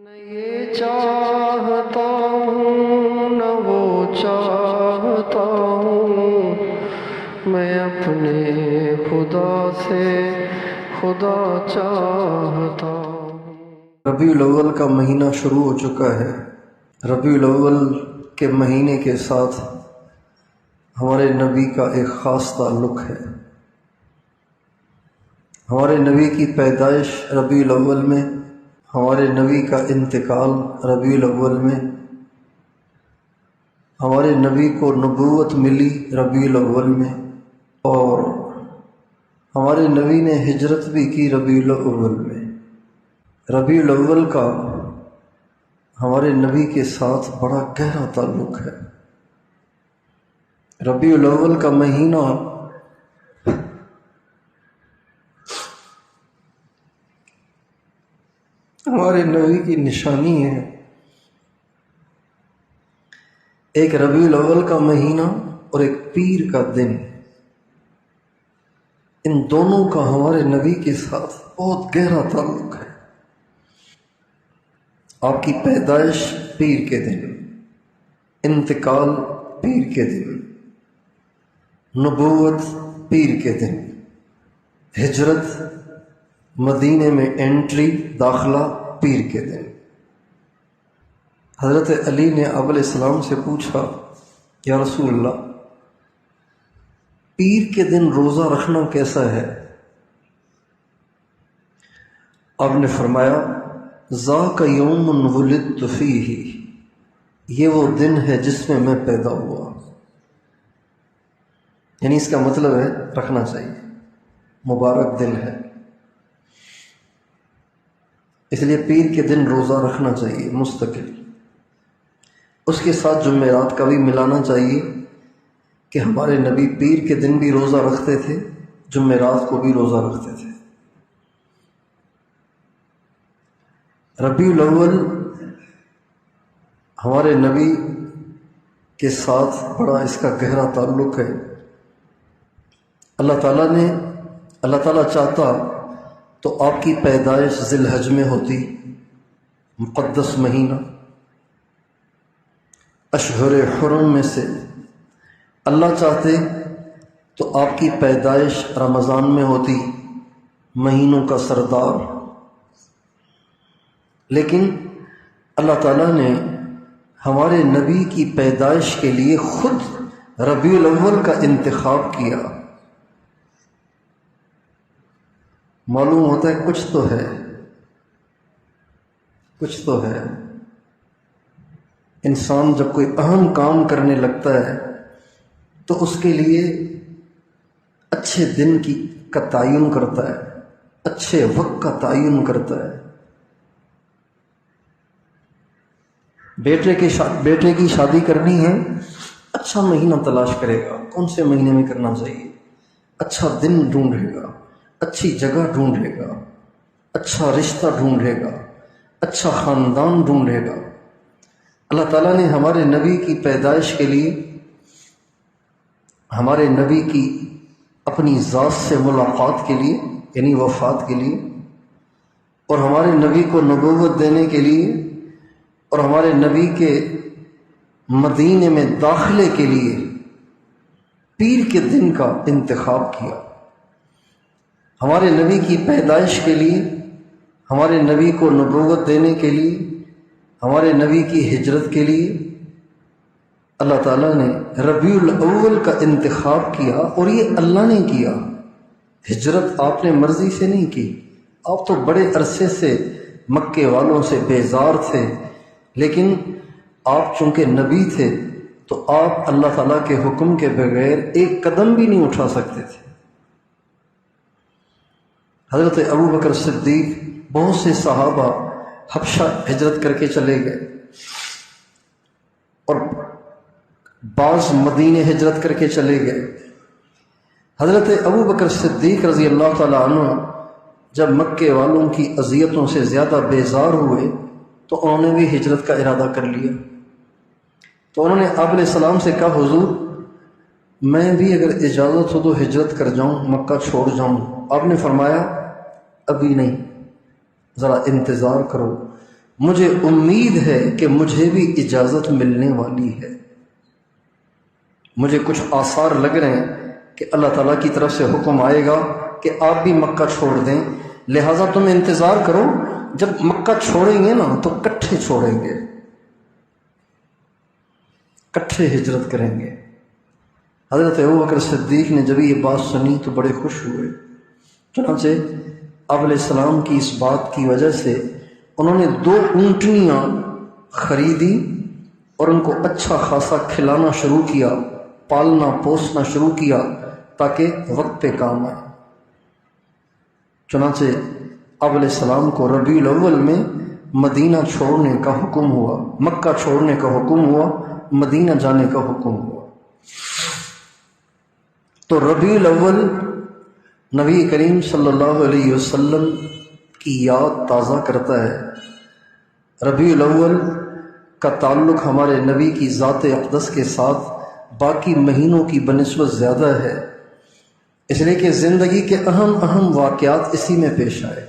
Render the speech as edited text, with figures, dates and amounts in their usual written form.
نہ یہ چاہتا ہوں نہ وہ چاہتا ہوں، میں اپنے خدا سے خدا چاہتا ہوں۔ ربیع الاول کا مہینہ شروع ہو چکا ہے۔ ربیع الاول کے مہینے کے ساتھ ہمارے نبی کا ایک خاص تعلق ہے۔ ہمارے نبی کی پیدائش ربیع الاول میں، ہمارے نبی کا انتقال ربیع الاول میں، ہمارے نبی کو نبوت ملی ربیع الاول میں، اور ہمارے نبی نے ہجرت بھی کی ربیع الاول میں۔ ربیع الاول کا ہمارے نبی کے ساتھ بڑا گہرا تعلق ہے۔ ربیع الاول کا مہینہ ہمارے نبی کی نشانی ہے۔ ایک ربیع الاول کا مہینہ اور ایک پیر کا دن، ان دونوں کا ہمارے نبی کے ساتھ بہت گہرا تعلق ہے۔ آپ کی پیدائش پیر کے دن، انتقال پیر کے دن، نبوت پیر کے دن، ہجرت مدینے میں انٹری داخلہ پیر کے دن۔ حضرت علی نے آپ علیہ السلام سے پوچھا، یا رسول اللہ، پیر کے دن روزہ رکھنا کیسا ہے؟ آپ نے فرمایا، ذاک یوم ولدت فیہ، یہ وہ دن ہے جس میں میں پیدا ہوا۔ یعنی اس کا مطلب ہے رکھنا چاہیے، مبارک دن ہے، اس لیے پیر کے دن روزہ رکھنا چاہیے مستقل۔ اس کے ساتھ جمعرات کا بھی ملانا چاہیے کہ ہمارے نبی پیر کے دن بھی روزہ رکھتے تھے، جمعرات کو بھی روزہ رکھتے تھے۔ ربیع الاول ہمارے نبی کے ساتھ بڑا اس کا گہرا تعلق ہے۔ اللہ تعالیٰ چاہتا تو آپ کی پیدائش ذی الحج میں ہوتی، مقدس مہینہ، اشہر حرم میں سے۔ اللہ چاہتے تو آپ کی پیدائش رمضان میں ہوتی، مہینوں کا سردار۔ لیکن اللہ تعالیٰ نے ہمارے نبی کی پیدائش کے لیے خود ربیع الاول کا انتخاب کیا۔ معلوم ہوتا ہے کچھ تو ہے۔ انسان جب کوئی اہم کام کرنے لگتا ہے تو اس کے لیے اچھے دن کا تعین کرتا ہے، اچھے وقت کا تعین کرتا ہے۔ بیٹے کی شادی کرنی ہے، اچھا مہینہ تلاش کرے گا، کون سے مہینے میں کرنا چاہیے، اچھا دن ڈھونڈے گا، اچھی جگہ ڈھونڈے گا، اچھا رشتہ ڈھونڈے گا، اچھا خاندان ڈھونڈے گا۔ اللہ تعالیٰ نے ہمارے نبی کی پیدائش کے لیے، ہمارے نبی کی اپنی ذات سے ملاقات کے لیے یعنی وفات کے لیے، اور ہمارے نبی کو نبوت دینے کے لیے، اور ہمارے نبی کے مدینے میں داخلے کے لیے پیر کے دن کا انتخاب کیا۔ ہمارے نبی کی پیدائش کے لیے، ہمارے نبی کو نبوت دینے کے لیے، ہمارے نبی کی ہجرت کے لیے اللہ تعالیٰ نے ربیع الاول کا انتخاب کیا، اور یہ اللہ نے کیا۔ ہجرت آپ نے مرضی سے نہیں کی، آپ تو بڑے عرصے سے مکے والوں سے بیزار تھے، لیکن آپ چونکہ نبی تھے تو آپ اللہ تعالیٰ کے حکم کے بغیر ایک قدم بھی نہیں اٹھا سکتے تھے۔ حضرت ابو بکر صدیق، بہت سے صحابہ حبشہ ہجرت کر کے چلے گئے، اور بعض مدینے ہجرت کر کے چلے گئے۔ حضرت ابو بکر صدیق رضی اللہ تعالیٰ عنہ جب مکے والوں کی اذیتوں سے زیادہ بیزار ہوئے تو انہوں نے بھی ہجرت کا ارادہ کر لیا۔ تو انہوں نے آپ علیہ السلام سے کہا، حضور میں بھی اگر اجازت ہو تو ہجرت کر جاؤں، مکہ چھوڑ جاؤں۔ آپ نے فرمایا ابھی نہیں، ذرا انتظار کرو، مجھے امید ہے کہ مجھے بھی اجازت ملنے والی ہے۔ مجھے کچھ آثار لگ رہے ہیں کہ اللہ تعالیٰ کی طرف سے حکم آئے گا کہ آپ بھی مکہ چھوڑ دیں، لہٰذا تم انتظار کرو، جب مکہ چھوڑیں گے نا تو کٹھے چھوڑیں گے، کٹھے ہجرت کریں گے۔ حضرت ابوبکر صدیق نے جب یہ بات سنی تو بڑے خوش ہوئے، چنانچہ آپ علیہ السلام کی اس بات کی وجہ سے انہوں نے 2 اونٹنیاں خریدی اور ان کو اچھا خاصا کھلانا شروع کیا، پالنا پوسنا شروع کیا تاکہ وقت پہ کام آئے۔ چنانچہ آپ علیہ السلام کو ربیع الاول میں مدینہ چھوڑنے کا حکم ہوا، مکہ چھوڑنے کا حکم ہوا، مدینہ جانے کا حکم ہوا۔ تو ربیع الاول نبی کریم صلی اللہ علیہ وسلم کی یاد تازہ کرتا ہے۔ ربیع الاول کا تعلق ہمارے نبی کی ذات اقدس کے ساتھ باقی مہینوں کی بنسبت زیادہ ہے، اس لیے کہ زندگی کے اہم واقعات اسی میں پیش آئے۔